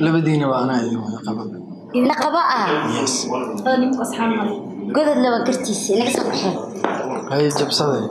labadiina waa anaa idin qaba إذا قباء yes أنا أصحاب مري قدر لو قرتيسي نقص بحر hay jabsaday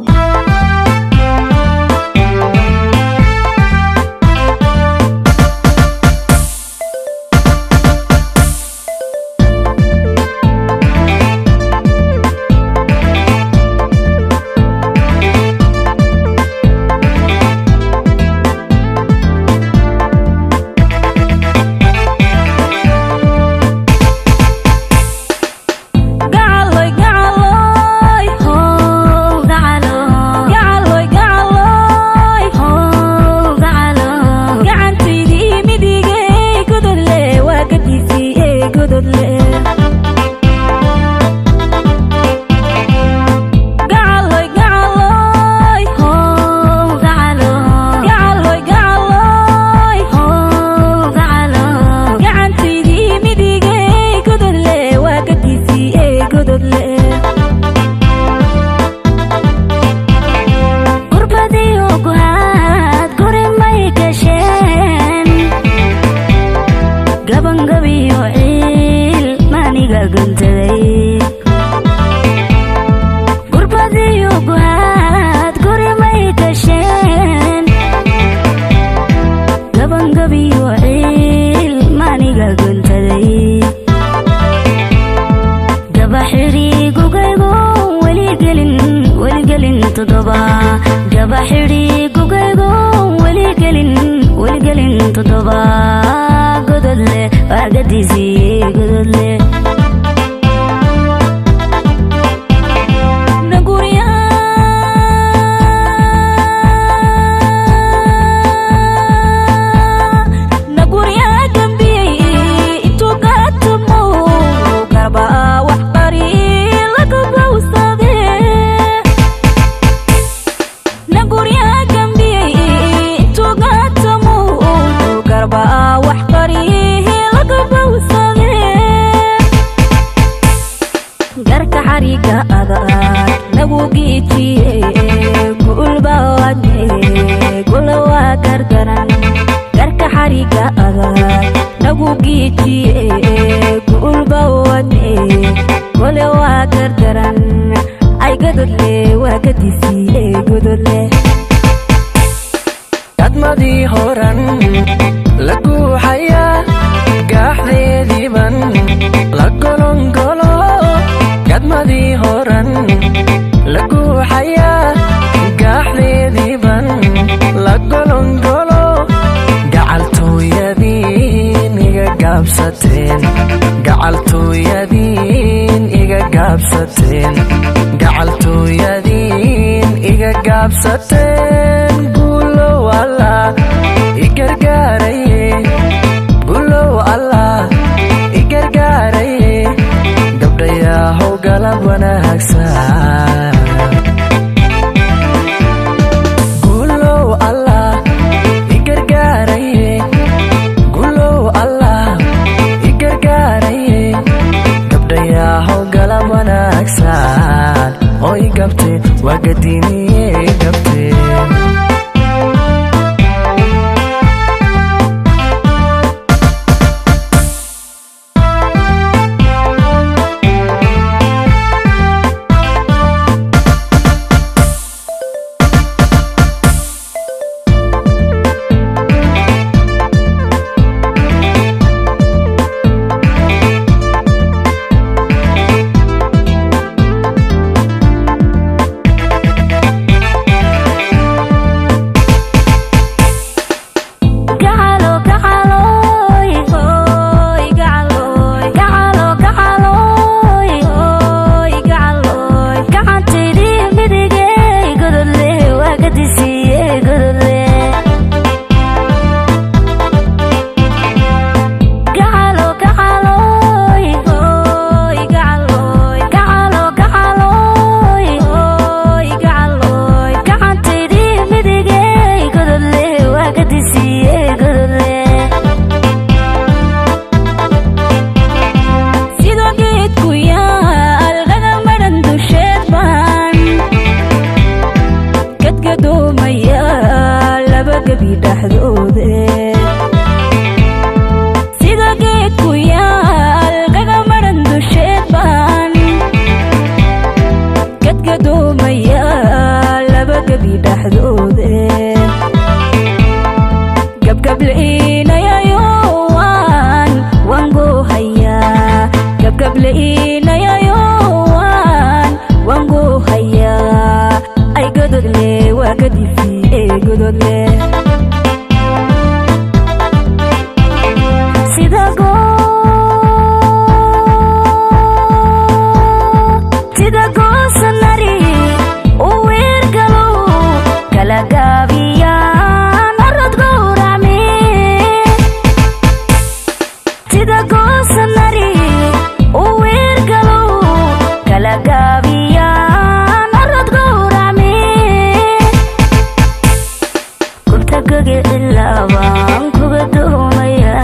baan kuga duumaya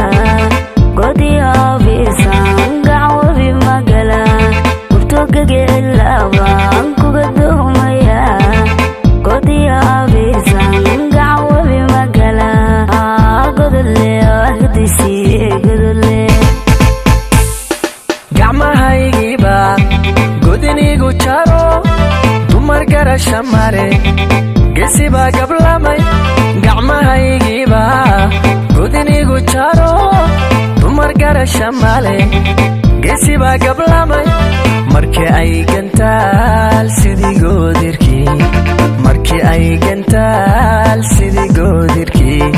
godiya bisan gacawabi magala gubtogagela baan kuga duumaya godiya bisan gacawabi magala godole agdisi godole gacmahaygiiba godinigu jaro dumar garasha mare gesiba gablamay gacmahaygiiba godinigu jaro dumar garasha male gesiba gablamay markii ay gantaal sidii goodirkii markii ay gantaal sidii goodirkii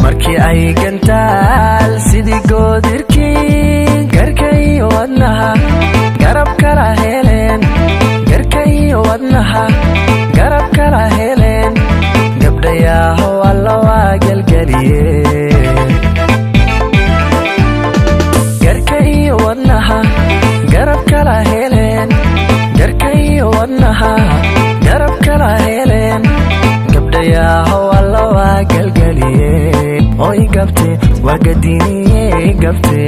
markii ay gantaal sidii goodirkii garkay wadnaha garab kala heleen garkay wadnaha garab kala heleen gabdhayaho alla waa galgaliyeen garkay wadnaha garab kala heleen garkay wadnaha garab kala heleen gabdhayaho alla waa galgaliyeen oy gabte waa gadiniyey gabte